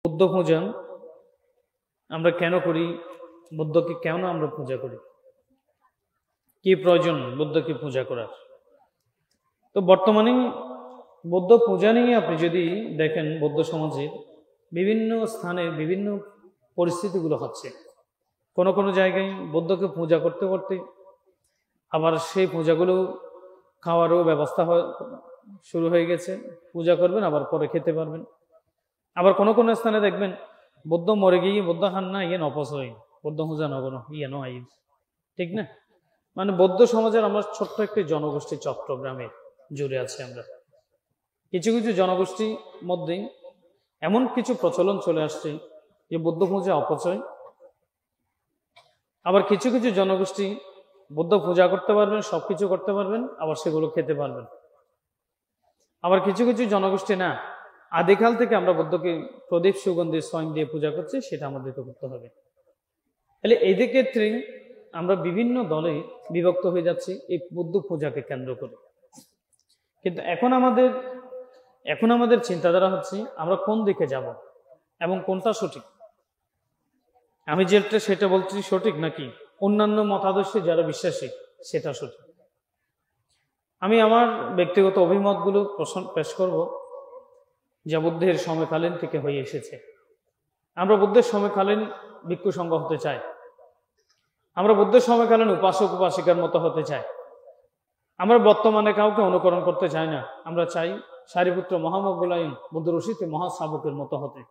বুদ্ধ পূজা আমরা কেন করি? বুদ্ধকে কেন আমরা পূজা করি? কি প্রয়োজন বুদ্ধকে পূজা করার? তো বর্তমানে বৌদ্ধ পূজা নিয়ে আপনি যদি দেখেন, বৌদ্ধ সমাজের বিভিন্ন স্থানে বিভিন্ন পরিস্থিতিগুলো হচ্ছে। কোনো কোনো জায়গায় বৌদ্ধকে পূজা করতে করতে আবার সেই পূজাগুলো খাওয়ারও ব্যবস্থা শুরু হয়ে গেছে। পূজা করবেন আবার পরে খেতে পারবেন। আবার কোনো কোনো স্থানে দেখবেন বৌদ্ধ মরে গিয়ে বৌদ্ধ খান না ইয়ে নপসই বৌদ্ধ পূজা নগর ইয়ে নয়, ঠিক না? মানে বৌদ্ধ সমাজের আমরা ছোট্ট একটি জনগোষ্ঠী চট্টগ্রামে জুড়ে আছি। আমরা কিছু কিছু জনগোষ্ঠীর মধ্যে এমন কিছু প্রচলন চলে আসছে যে বৌদ্ধ পূজা অপচয়। আবার কিছু কিছু জনগোষ্ঠী বৌদ্ধ পূজা করতে পারবেন, সবকিছু করতে পারবেন, আবার সেগুলো খেতে পারবেন। আবার কিছু কিছু জনগোষ্ঠী না, আদিকাল থেকে আমরা বৌদ্ধকে প্রদীপ সুগন্ধি স্বয়ং দিয়ে পূজা করছি, সেটা আমাদেরকে করতে হবে। তাহলে এই ক্ষেত্রে আমরা বিভিন্ন দলে বিভক্ত হয়ে যাচ্ছি এই বৌদ্ধ পূজাকে কেন্দ্র করে। কিন্তু এখন আমাদের চিন্তাধারা হচ্ছে আমরা কোন দিকে যাব এবং কোনটা সঠিক। আমি যেটা সেটা বলছি সঠিক নাকি অন্যান্য মতাদর্শে যারা বিশ্বাসী সেটা সঠিক? আমি আমার ব্যক্তিগত অভিমতগুলো পেশ করব, যা বুদ্ধের সময়কালীন থেকে হয়ে এসেছে। আমরা বুদ্ধের সময়কালীন ভিক্ষু সংঘ হতে চাই, আমরা বুদ্ধের সময়কালীন উপাসক উপাসিকার মতো হতে চাই। আমরা বর্তমানে কাউকে অনুকরণ করতে চাই না, আমরা চাই সারিপুত্র মহামগ্গুলায়ন বুদ্ধ ঋষিতে মহাশ্রাবকের মতো হতে।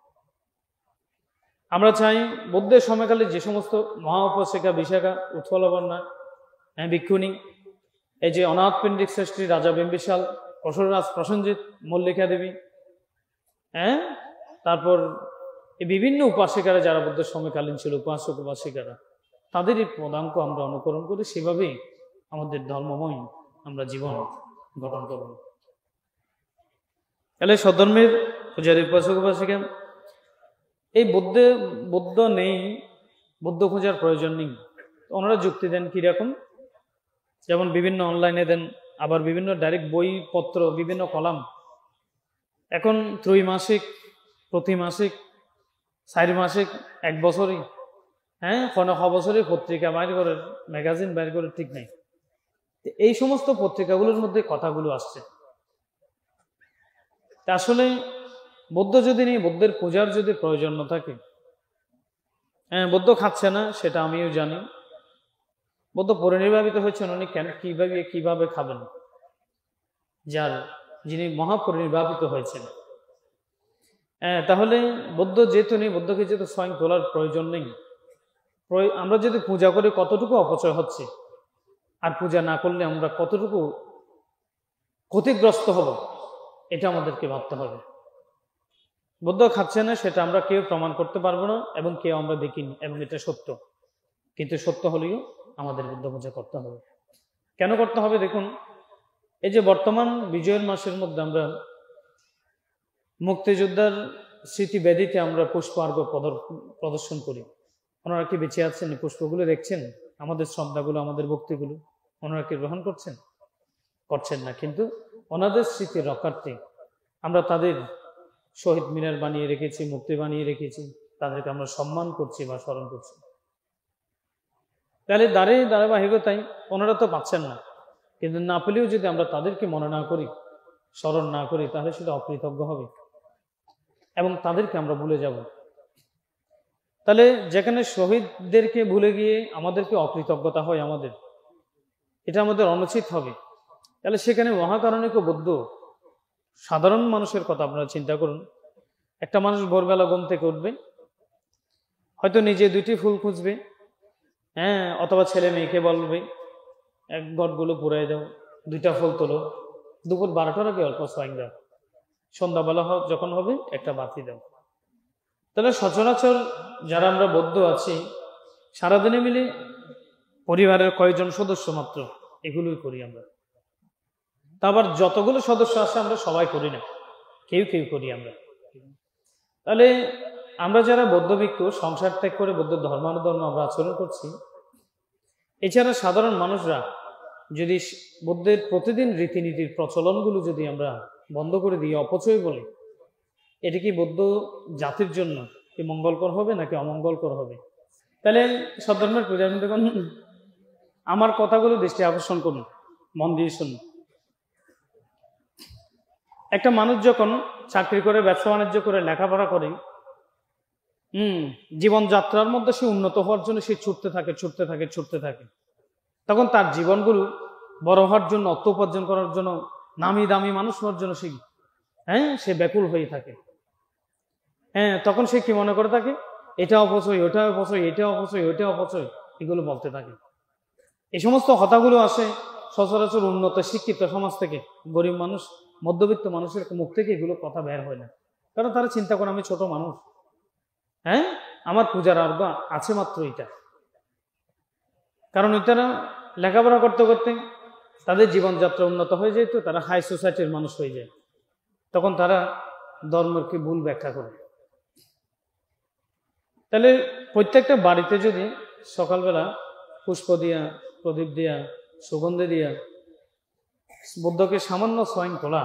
আমরা চাই বুদ্ধের সময়কালে যে সমস্ত মহা উপাসিকা বিশাখা, উৎপলবর্ণা, ভিক্ষুণী, এই যে অনাথ পিণ্ডিক শ্রেষ্ঠী রাজা বিম্বিসাল, অসুররাজ প্রসেনজিৎ, মল্লিকা দেবী, তারপর এই বিভিন্ন উপাসিকারা যারা বুদ্ধের সময়কালীন ছিল, উপাসক উপাসিকারা, তাদের এই পদাঙ্ক আমরা অনুকরণ করি, সেভাবেই আমাদের ধর্মময় আমরা জীবন গঠন করব। তাহলে স্বধর্মের পূজারী উপাসক উপাসিকা এই বুদ্ধ নেই, বুদ্ধ পূজার প্রয়োজন নেই, ওনারা যুক্তি দেন কিরকম? যেমন বিভিন্ন অনলাইনে দেন, আবার বিভিন্ন ডাইরেক্ট বইপত্র, বিভিন্ন কলাম, এখন ত্রৈমাসিক, প্রতিমাসিক, 4 মাসিক, 1 বছরই, কোনো বছরই পত্রিকা বাইর করে, ম্যাগাজিন বাইর করে, ঠিক নেই। এই সমস্ত পত্রিকাগুলোর মধ্যে কথাগুলো আসছে। তা আসলে বৌদ্ধ যদি নেই, বুদ্ধের পূজার যদি প্রয়োজন না থাকে, বৌদ্ধ খাচ্ছে না সেটা আমিও জানি, বৌদ্ধ পরিনির্বাপিত হয়েছেন, উনি কেন কিভাবে খাবেন যিনি মহাপরিনির্বাপিত হয়েছেন? তাহলে বৌদ্ধ যেহেতু নেই, বুদ্ধকে যেহেতু স্বয়ং তোলার প্রয়োজন নেই, আমরা যদি পূজা করি কতটুকু অপচয় হচ্ছে, আর পূজা না করলে আমরা কতটুকু ক্ষতিগ্রস্ত হব, এটা আমাদেরকে ভাবতে হবে। বুদ্ধ খাচ্ছে না সেটা আমরা কেউ প্রমাণ করতে পারবো না এবং কেউ আমরা দেখিনি, এবং এটা সত্য। কিন্তু সত্য হলেও আমাদের বুদ্ধ পূজা করতে হবে। কেন করতে হবে? দেখুন, এই যে বর্তমান বিজয়ের মাসের মধ্যে আমরা মুক্তিযোদ্ধার স্মৃতি বেদিতে আমরা পুষ্পার্ঘ প্রদর্শন করি। ওনারা কি বেঁচে আছেন? পুষ্পগুলো দেখছেন, আমাদের শ্রদ্ধাগুলো, আমাদের ভক্তিগুলো ওনারা কি গ্রহণ করছেন না। কিন্তু ওনাদের স্মৃতির রক্ষার্থে আমরা তাদের শহীদ মিনার বানিয়ে রেখেছি, মুক্তি বানিয়ে রেখেছি, তাদেরকে আমরা সম্মান করছি বা স্মরণ করছি। তাহলে ধারাবাহিকতায় ওনারা তো পাচ্ছেন না, কিন্তু না পেলেও যদি আমরা তাদেরকে মনে না করি, স্মরণ না করি, তাহলে সেটা অকৃতজ্ঞ হবে এবং তাদেরকে আমরা ভুলে যাব। তাহলে যেখানে শহীদদেরকে ভুলে গিয়ে আমাদেরকে অকৃতজ্ঞতা হয়, এটা আমাদের অনুচিত হবে। তাহলে সেখানে মহাকারণিক বুদ্ধ, সাধারণ মানুষের কথা আপনারা চিন্তা করুন। একটা মানুষ ভোরবেলা ঘুম থেকে উঠবে, হয়তো নিজে 2টি ফুল খুঁজবে, অথবা ছেলে মেয়েকে বলবে ঘরগুলো পুরাই দাও, 2টা ফুল তোলো, দুপুর 12টার আগে অল্প সোয়াইং দাও, সন্ধ্যাবেলা যখন হবে একটা বাতি দাও। তাহলে সচরাচর যারা আমরা বৌদ্ধ আছি, সারাদিনে মিলে পরিবারের কয়েকজন সদস্য মাত্র এগুলোই করি আমরা। তা আবার যতগুলো সদস্য আছে আমরা সবাই করি না, কেউ করি আমরা। তাহলে আমরা যারা বৌদ্ধ ভিক্ষু, সংসার ত্যাগ করে বৌদ্ধ ধর্মানুধর্ম আমরা আচরণ করছি, এছাড়া সাধারণ মানুষরা যদি বুদ্ধের প্রতিদিন রীতিনীতির প্রচলনগুলো যদি আমরা বন্ধ করে দিই, অপচয় বলি, এটি কি বৌদ্ধ জাতির জন্য কি মঙ্গলকর হবে নাকি অমঙ্গলকর হবে? তাহলে সব ধর্মের পূজাবৃন্দগণ আমার কথাগুলো দৃষ্টি আকর্ষণ করুন, মন দিয়ে শুনুন। একটা মানুষ যখন চাকরি করে, ব্যবসা বাণিজ্য করে, লেখাপড়া করে, জীবনযাত্রার মধ্যে সে উন্নত হওয়ার জন্য সে ছুটতে থাকে, তখন তার জীবনগুলো বড় হওয়ার জন্য, অর্থ উপার্জন করার জন্য, নামি দামি মানুষ হওয়ার জন্য সে ব্যাকুল হয়ে থাকে। তখন সে কি মনে করে থাকে? এটা অপচয়, ওটা অপচয়, এটা অপচয়, ওইটা অপচয়, এগুলো বলতে থাকে। এই সমস্ত কথাগুলো আসে সচরাচর উন্নত শিক্ষিত সমাজ থেকে। গরিব মানুষ, মধ্যবিত্ত মানুষের মুখ থেকে এগুলো কথা বের হয় না, কারণ তারা চিন্তা করে আমি ছোট মানুষ, আমার পূজার অর্ঘ আছে মাত্র এটা। কারণ তারা লেখাপড়া করতে করতে তাদের জীবনযাত্রা উন্নত হয়ে যায়, তো তারা হাই সোসাইটির মানুষ হয়ে যায়, তখন তারা ধর্মকে ভুল ব্যাখ্যা করে। তাহলে প্রত্যেকটা বাড়িতে যদি সকালবেলা পুষ্প দিয়া, প্রদীপ দিয়া, সুগন্ধি দিয়া বুদ্ধকে সামান্য স্বয়ং তোলা,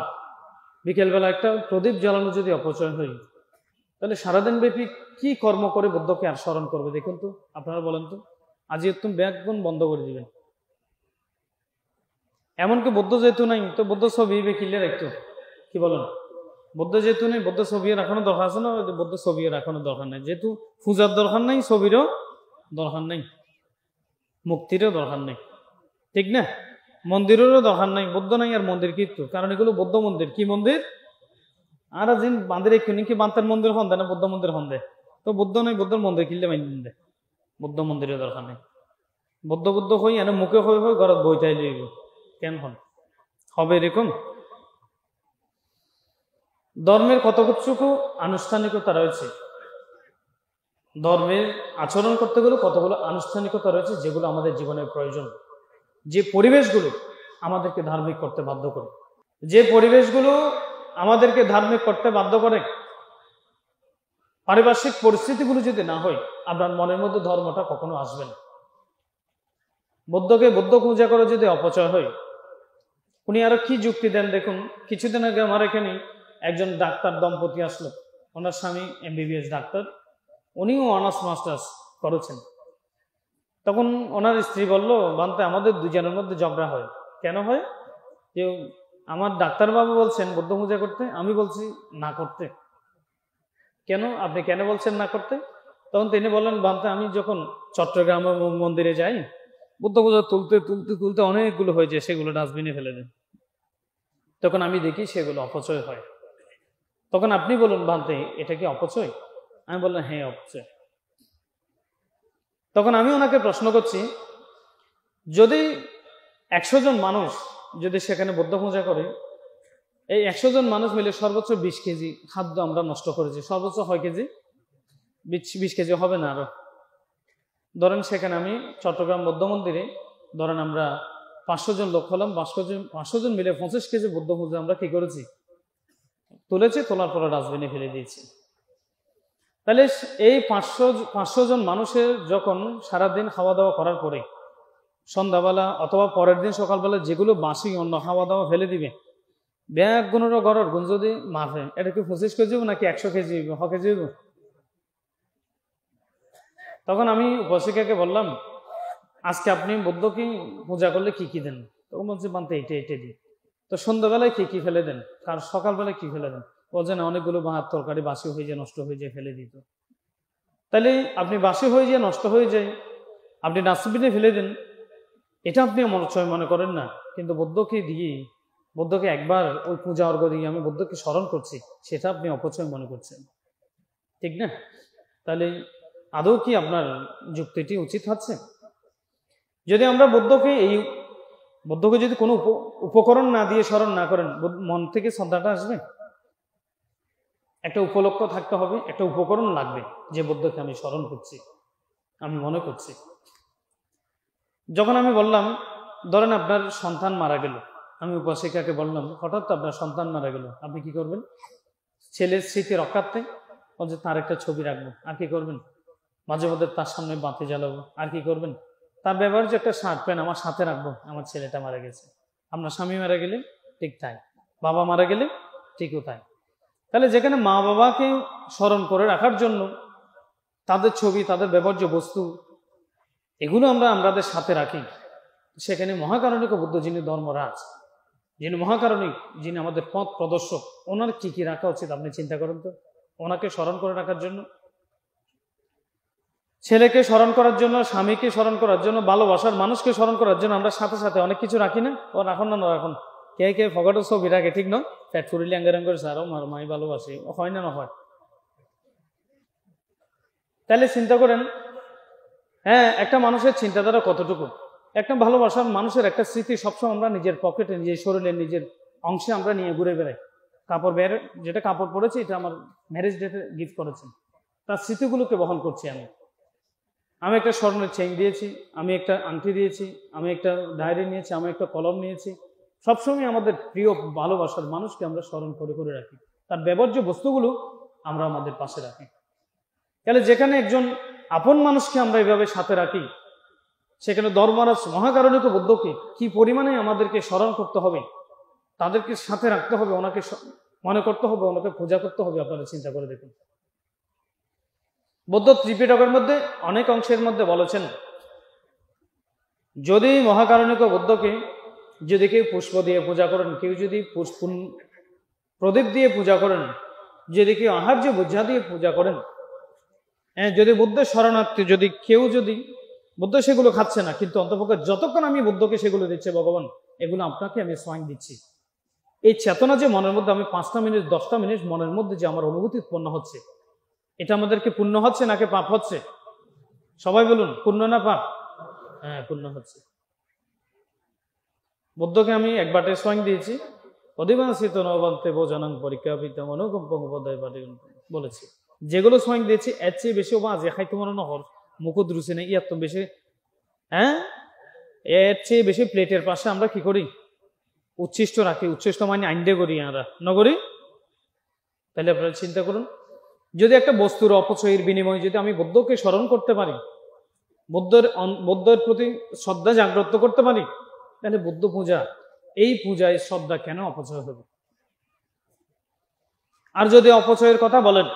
বিকেলবেলা একটা প্রদীপ জ্বালানো যদি অপচয় হয়, তাহলে সারাদিন ব্যাপী কি কর্ম করে বুদ্ধকে আর স্মরণ করবে? দেখুন তো, আপনারা বলেন তো। আজই তুমি ব্যাগগুণ বন্ধ করে দিবেন। এমনকি বুদ্ধ যেহেতু নাই, তো বুদ্ধ ছবি কিনলে রাখতো, কি বলেন? বুদ্ধ যেহেতু নেই, বুদ্ধ ছবিও রাখানো দরকার আছে না? বুদ্ধ ছবিও রাখানো দরকার নেই। যেহেতু পূজার দরকার নেই, ছবিরও দরকার নেই, মুক্তিরও দরকার নেই, ঠিক না? মন্দিরেরও দরকার নাই। বুদ্ধ নাই আর মন্দির কিন্তু, কারণ এগুলো বৌদ্ধ মন্দির। কি মন্দির? আর যিনি বাঁধের এক্ষুনি কি বান্তার মন্দির হন দেয় না, বৌদ্ধ মন্দির হন দেয়, তো বুদ্ধ নাই, বুদ্ধর মন্দির কিনলে মাইন দেয়, বুদ্ধ মন্দিরের দরকার নেই। বুদ্ধ হই এনে মুখে হয়ে ঘরত বইটাই লইব, কেন হবে এরকম? ধর্মের কতটুকু আনুষ্ঠানিকতা রয়েছে, ধর্মের আচরণ করতে গেলে কতগুলো আনুষ্ঠানিকতা রয়েছে যেগুলো আমাদের জীবনের প্রয়োজন। যে পরিবেশগুলো আমাদেরকে ধার্মিক করতে বাধ্য করে, যে পরিবেশগুলো আমাদেরকে ধার্মিক করতে বাধ্য করে, পারিপার্শ্বিক পরিস্থিতিগুলো যদি না হয়, আপনার মনের মধ্যে ধর্মটা কখনো আসবে না। বুদ্ধকে বুদ্ধ পূজা করে যদি অপচয় হয়, উনি আরো কি যুক্তি দেন দেখুন। কিছুদিন আগে আমার এখানে একজন ডাক্তার দম্পতি আসলো, ওনার স্বামী MBBS ডাক্তার, উনিও অনার্স মাস্টার্স করেছেন। তখন ওনার স্ত্রী বলল, বান্তে আমাদের দুজনের মধ্যে ঝগড়া হয়। কেন হয়? যে আমার ডাক্তারবাবু বলছেন বুদ্ধ পূজা করতে, আমি বলছি না করতে। কেন? আপনি কেন বলছেন না করতে? তখন তিনি বললেন, বান্তে আমি যখন চট্টগ্রামের মন্দিরে যাই, বুদ্ধ পূজা তুলতে অনেকগুলো হয়ে যায়, সেগুলো ডাস্টবিনে ফেলে দেন। তখন আমি দেখি সেগুলো অপচয় হয়। তখন আপনি বলুন, বান্তে এটা কি অপচয়? আমি বললাম, হ্যাঁ অপচয়। তখন আমি ওনাকে প্রশ্ন করছি, যদি 100 জন মানুষ যদি সেখানে বুদ্ধ পূজা করে, এই 100 জন মানুষ মিলে সর্বোচ্চ 20 কেজি খাদ্য আমরা নষ্ট করেছি। সর্বোচ্চ 6 কেজি, 20 কেজি হবে না আরো। ধরেন সেখানে আমি চট্টগ্রাম বৌদ্ধ মন্দিরে ধরেন আমরা 500 জন লোক হলাম, 500 জন মিলে 25 কেজি বুদ্ধ পূজা আমরা কি করেছি? তুলেছি, তোলার পরে ডাস্টবিনে ফেলে দিয়েছি। তাহলে এই 500 জন মানুষের যখন সারাদিন খাওয়া দাওয়া করার পরে সন্ধ্যাবেলা অথবা পরের দিন সকালবেলা যেগুলো বাসি অন্য খাওয়া দাওয়া ফেলে দিবে, ব্যাগ গুণেরও গড়ের গুণ যদি মাফে, এটা কি 25 কেজি নাকি 100 কেজি কেজি? তখন আমি উপাসিকাকে বললাম, আজকে আপনি বুদ্ধকে পূজা করলে কি কি দেন? তখন বলছে, বান্তে এটা দিই। তো সন্ধ্যাবেলায় কি ফেলে দেন? কারণ সকালবেলায় কি ফেলে দেন? বলছে না, অনেকগুলো ভাত তরকারি বাসি হয়ে যায়, নষ্ট হয়ে যায়, ফেলে দিত। তাহলে আপনি বাসি হয়ে যায়, নষ্ট হয়ে যায়, আপনি ডাস্টবিনে ফেলে দেন, এটা আপনি অপচয় মনে করেন না। কিন্তু বুদ্ধকে একবার ওই পূজা অর্ঘ্য দিয়ে আমি বুদ্ধকে স্মরণ করছি, সেটা আপনি অপচয় মনে করছেন, ঠিক না? তাহলে আদৌ কি আপনার যুক্তিটি উচিত হচ্ছে? যদি আমরা বুদ্ধকে যদি কোনো উপকরণ না দিয়ে স্মরণ না করেন, মন থেকে শ্রদ্ধাটা আসবে? একটা উপলক্ষ থাকতে হবে, একটা উপকরণ লাগবে, যে বুদ্ধকে আমি স্মরণ করছি, আমি মনে করছি। যখন আমি বললাম, ধরেন আপনার সন্তান মারা গেল, আমি উপাসিকাকে বললাম, হঠাৎ আপনার সন্তান মারা গেল, আপনি কি করবেন? ছেলের স্মৃতি রক্ষার্থে বলছে তার একটা ছবি রাখবো। আর কি করবেন? মাঝে মধ্যে তার সামনে বাতি জ্বালাবো। আর কি করবেন? তার ব্যবহার যে একটা শার্ট প্যান্ট আমার সাথে রাখবো, আমার ছেলেটা মারা গেছে। আপনার স্বামী মারা গেলে ঠিক তাই, বাবা মারা গেলে ঠিকও তাই। তাহলে যেখানে মা বাবাকে স্মরণ করে রাখার জন্য তাদের ছবি, তাদের ব্যবহার্য বস্তু, এগুলো আমরা আমাদের সাথে রাখি, সেখানে মহাকারণিক বুদ্ধ যিনি ধর্মরাজ, যিনি মহাকারণিক, যিনি আমাদের পথ প্রদর্শক, ওনার কি কি রাখা উচিত আপনি চিন্তা করেন তো। ওনাকে স্মরণ করে রাখার জন্য, ছেলেকে স্মরণ করার জন্য, স্বামীকে স্মরণ করার জন্য, ভালোবাসার মানুষকে স্মরণ করার জন্য আমরা সাথে সাথে অনেক কিছু রাখি না? ও রাখুন না, এখন কে কে ফগাটো ছবি রাখে, ঠিক নয়? ফ্যাট ফুরিলে আঙ্গারাঙ্গের স্যারও মার মাই ভালোবাসি, হয় না? না হয়? তাহলে চিন্তা করেন, হ্যাঁ, একটা মানুষের চিন্তাধারা কতটুকু। একটা ভালোবাসার মানুষের একটা স্মৃতি সবসময় আমরা নিজের পকেটে, নিজের শরীরে, নিজের অংশে আমরা নিয়ে ঘুরে বেড়াই। কাপড় যেটা কাপড় পরেছি, এটা আমার ম্যারেজ ডেতে গিফট করেছেন, তার স্মৃতিগুলোকে বহন করছি আমি একটা স্বর্ণের চেইন দিয়েছি, আমি একটা আংটি দিয়েছি, আমি একটা ডায়েরি নিয়েছি, আমি একটা কলম নিয়েছি। সবসময় আমাদের প্রিয় ভালোবাসার মানুষকে আমরা স্মরণ করে করে রাখি, তার ব্যবহার্য বস্তুগুলো আমরা আমাদের পাশে রাখি। তাহলে যেখানে একজন আপন মানুষকে আমরা এভাবে সাথে রাখি, সেখানে ধর্মরাজ মহাকারণিক বুদ্ধকে কি পরিমাণে আমাদেরকে স্মরণ করতে হবে, তাদেরকে সাথে রাখতে হবে, ওনাকে মনে করতে হবে, ওনাকে পূজা করতে হবে। আপনারা চিন্তা করে দেখুন, বৌদ্ধ ত্রিপিটকের মধ্যে অনেক অংশের মধ্যে বলেছেন, যদি মহাকারণিক বুদ্ধকে যদি কেউ পুষ্প দিয়ে পূজা করেন, কেউ যদি প্রদীপ দিয়ে পূজা করেন, যদি কেউ আহার্য বুঝা দিয়ে পূজা করেন, যদি বুদ্ধের শরণার্থী, যদি কেউ যদি বুদ্ধ সেগুলো খাচ্ছে না, কিন্তু অন্তপক্ষে যতক্ষণ আমি বুদ্ধকে সেগুলো দিচ্ছে, ভগবান এগুলো আপনাকে আমি স্বয়ং দিচ্ছি, এই চেতনা যে মনের মধ্যে আমি 5টা মিনিট 10টা মিনিট মনের মধ্যে যে আমার অনুভূতি উৎপন্ন হচ্ছে, এটা আমাদেরকে পুণ্য হচ্ছে নাকি পাপ হচ্ছে? সবাই বলুন, পুণ্য না পাপ? হ্যাঁ, পুণ্য হচ্ছে। বুদ্ধকে আমি এক বাটে স্বয়ং দিয়েছি, অধিবাসিত নবান্তে ভোজনাং পরীক্ষা পিতাম অনুকম্পং পদায় পাঠে বলেছি, যেগুলো স্বয়ং দিয়েছি এর চেয়ে বেশি বা যে খাইতে মনে নহর মুকুদ রুচি নেই, ইয়ার তো বেশি, হ্যাঁ, এর চেয়ে বেশি প্লেটের পাশে আমরা কি করি? উচ্ছিষ্ট রাখি। উচ্ছিষ্ট মানে আইন্ডে করি আমরা, নগরী। তাহলে আপনারা চিন্তা করুন, যদি একটা বস্তুর অপচয়ের বিনিময়ে যদি আমি বুদ্ধকে স্মরণ করতে পারি, বুদ্ধের প্রতি শ্রদ্ধা জাগ্রত করতে পারি, তাহলে বুদ্ধ পূজা, এই পূজায় শ্রদ্ধা কেন অপচয় হবে? আর যদি অপচয়ের কথা বলেন,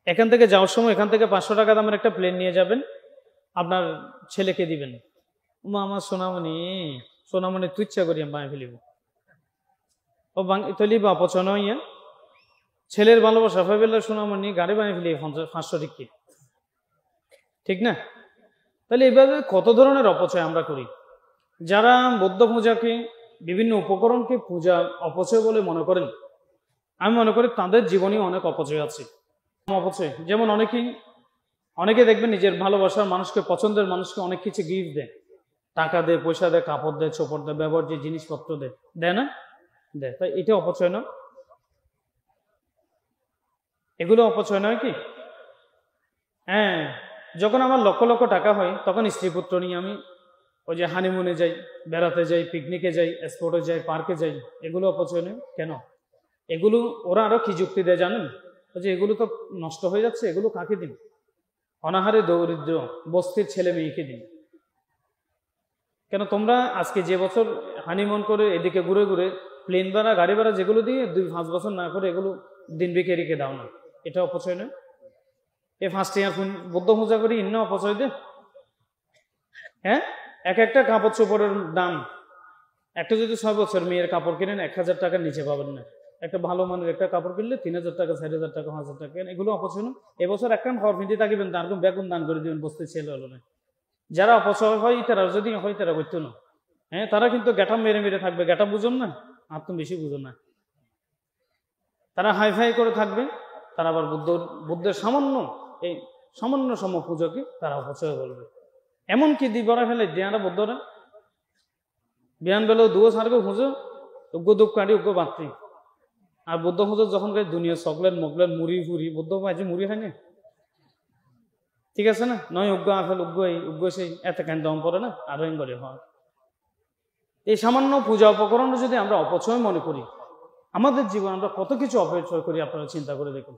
এখান থেকে যাওয়ার সময় এখান থেকে 500 টাকা দামের একটা প্লেন নিয়ে যাবেন, আপনার ছেলেকে দিবেন, আমার সোনামণি তুই ইচ্ছা করি আমি বাঁয়ে ফেলিব, ও তলিব অপচয় নয়। ছেলের ভালোবাসা ফাইবেলা সোনামণি গাড়ি বানিয়ে ফেলি 500 টিকি, ঠিক না? তাহলে এইভাবে কত ধরনের অপচয় আমরা করি। যারা বৌদ্ধ পূজাকে, বিভিন্ন উপকরণকে পূজা অপচয় বলে মনে করেন, আমি মনে করি তাদের জীবনে অনেক অপচয় আছে। অপচয় যেমন অনেকে দেখবেন নিজের ভালোবাসার মানুষকে, পছন্দের মানুষকে অনেক কিছু গিফট দেয়, টাকা দেয়, পয়সা দেয়, কাপড় দেয়, চোপড় দেয়, ব্যবহার যে জিনিসপত্র দেয় না, দেয়। তাই এটা অপচয় না? এগুলো অপচয় নয় কি? হ্যাঁ, যখন আমার লক্ষ লক্ষ টাকা হয়, তখন স্ত্রী পুত্র নিয়ে আমি ওই যে হানিমুনে যাই, বেড়াতে যাই, পিকনিকে যাই, স্পোর্টে যাই, পার্কে যাই, এগুলো অপচয় নয় কেন? এগুলো ওরা আরো কি যুক্তি দেয় জানেন? যে এগুলো তো নষ্ট হয়ে যাচ্ছে, এগুলো কাকে দিন? অনাহারে দরিদ্র বস্তির ছেলে মেয়েকে দিন। কেন তোমরা আজকে যে বছর হানিমুন করে এদিকে ঘুরে ঘুরে প্লেন ভাড়া, গাড়ি ভাড়া যেগুলো দিয়ে 2-5 বছর না করে এগুলো দিন বিকেরিকে দাও না, এটা অপচয় নয়? এ ফার্স্ট ইয়ার বৌদ্ধ পূজা করি ইন্ন অপচয় দে। হ্যাঁ, একটা কাপড় চোপড়ের দাম, একটা যদি 6 বছর মেয়ের কাপড় কিনেন 1000 টাকার নিচে পাবেন না। একটা ভালো মানের একটা কাপড় কিনলে 3000 টাকা, 4000 টাকা, 5000 টাকা, এগুলো অপচয় না? এবছর একখান ঘর ফিনতে থাকিবেন, তার বেগুন দান করে দিবেন, বসতে ছেলে হলো না। যারা অপচয় হয় তারা যদি হয় তারা করতো না। হ্যাঁ, তারা কিন্তু গ্যাটাপ মেরে মেরে থাকবে, গ্যাটাপ বুঝুন না, আর তুমি বেশি বুঝো না। তারা হাইফাই করে থাকবে, তারা আবার বুদ্ধের সামান্য সম পুজোকে তারা অপচয় করবে। এমনকি দিবরা ফেলে দেয়ারা বুদ্ধরা বিয়ান বেলো দুয়ো সারকে হুঁজো উগ্র দুঃখ কাটি উগ্র বাত্রি। আর বুদ্ধ হুঁজো যখন গাই দুনিয়া চকলেট মকলেট মুড়ি ফুরি, বুদ্ধ পাইছে মুড়ি খায় না, ঠিক আছে না? নয় উগ্র আফেল উগ্র সেই এত কেন দম পড়ে না, আরো করে হয়। এই সামান্য পূজা উপকরণ যদি আমরা অপচয় মনে করি, আমাদের জীবন আমরা কত কিছু অপচয় করি আপনারা চিন্তা করে দেখুন।